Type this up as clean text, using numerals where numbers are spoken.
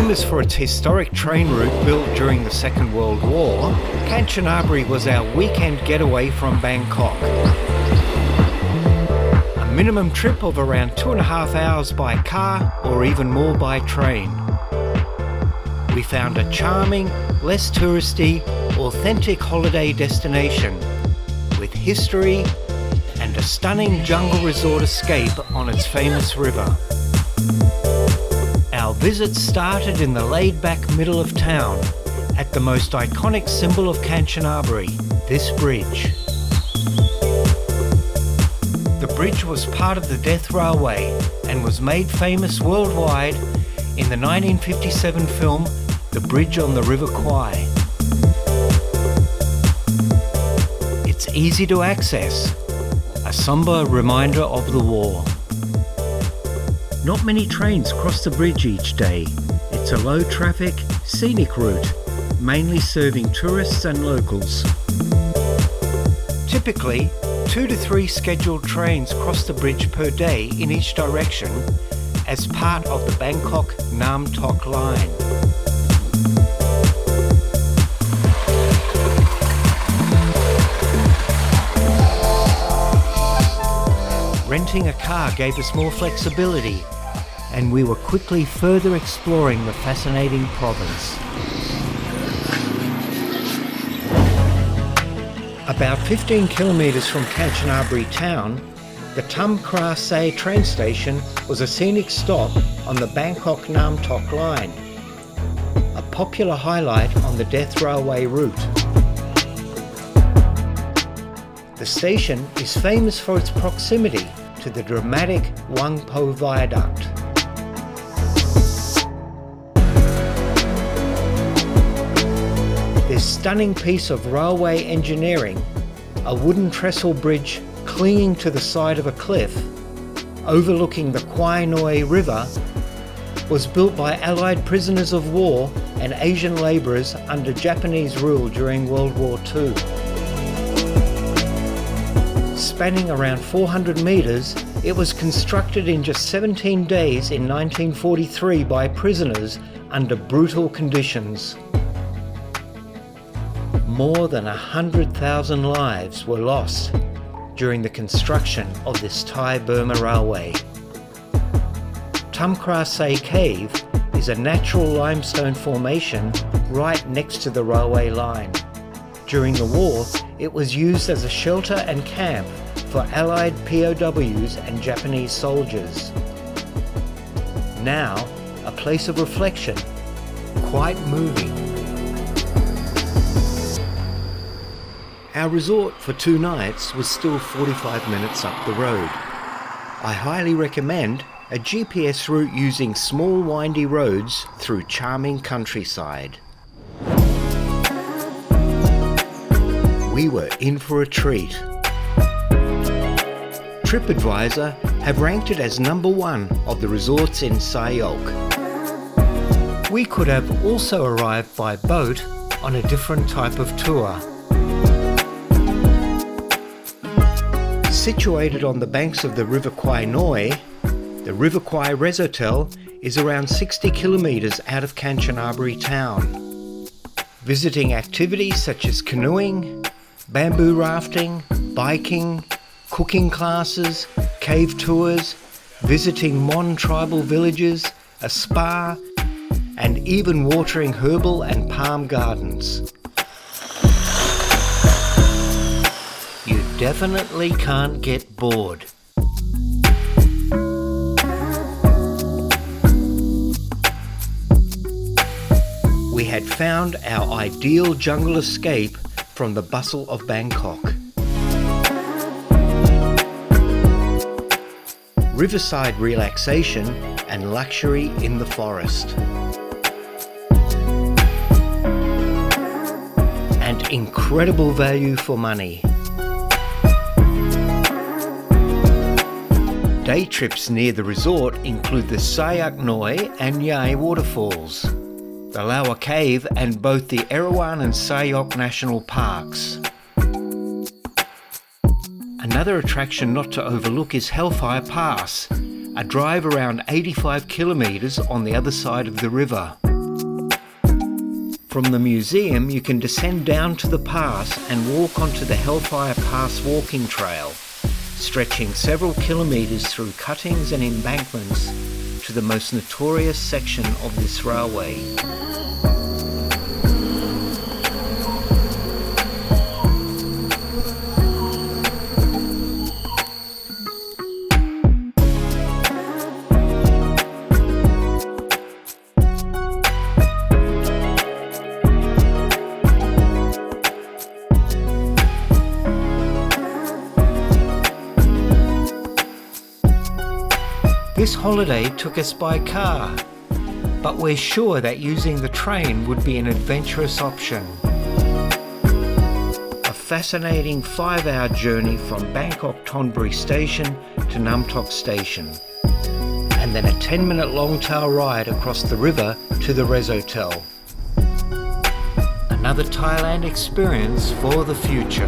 Famous for its historic train route built during the Second World War, Kanchanaburi was our weekend getaway from Bangkok. A minimum trip of around 2.5 hours by car or even more by train. We found a charming, less touristy, authentic holiday destination with history and a stunning jungle resort escape on its famous river. Our visit started in the laid-back middle of town at the most iconic symbol of Kanchanaburi, this bridge. The bridge was part of the Death Railway and was made famous worldwide in the 1957 film The Bridge on the River Kwai. It's easy to access, a sombre reminder of the war. Not many trains cross the bridge each day. It's a low-traffic, scenic route, mainly serving tourists and locals. Typically, 2 to 3 scheduled trains cross the bridge per day in each direction as part of the Bangkok-Nam Tok line. Renting a car gave us more flexibility, and we were quickly further exploring the fascinating province. About 15 kilometres from Kanchanaburi town, the Tham train station was a scenic stop on the Bangkok-Nam Tok line, a popular highlight on the Death Railway route. The station is famous for its proximity to the dramatic Wang Viaduct. This stunning piece of railway engineering, a wooden trestle bridge clinging to the side of a cliff, overlooking the Kwai Noi River, was built by Allied prisoners of war and Asian labourers under Japanese rule during World War II. Spanning around 400 metres, it was constructed in just 17 days in 1943 by prisoners under brutal conditions. More than 100,000 lives were lost during the construction of this Thai-Burma Railway. Tham Cave is a natural limestone formation right next to the railway line. During the war, it was used as a shelter and camp for Allied POWs and Japanese soldiers. Now, a place of reflection, quite moving. Our resort for 2 nights was still 45 minutes up the road. I highly recommend a GPS route using small windy roads through charming countryside. We were in for a treat. TripAdvisor have ranked it as #1 of the resorts in Sayok. We could have also arrived by boat on a different type of tour. Situated on the banks of the River Kwai Noi, the River Kwai Resotel is around 60 kilometres out of Kanchanaburi town. Visiting activities such as canoeing, bamboo rafting, biking, cooking classes, cave tours, visiting Mon tribal villages, a spa, and even watering herbal and palm gardens. You definitely can't get bored. We had found our ideal jungle escape from the bustle of Bangkok. Riverside relaxation and luxury in the forest. And incredible value for money. Day trips near the resort include the Sayak Noi and Yai waterfalls, the Lower Cave and both the Erawan and Sayok National Parks. Another attraction not to overlook is Hellfire Pass, a drive around 85 kilometres on the other side of the river. From the museum, you can descend down to the pass and walk onto the Hellfire Pass walking trail, stretching several kilometres through cuttings and embankments to the most notorious section of this railway. This holiday took us by car, but we're sure that using the train would be an adventurous option. A fascinating 5-hour journey from Bangkok Thonburi Station to Nam Tok Station, and then a 10-minute long-tail ride across the river to the Resotel. Another Thailand experience for the future.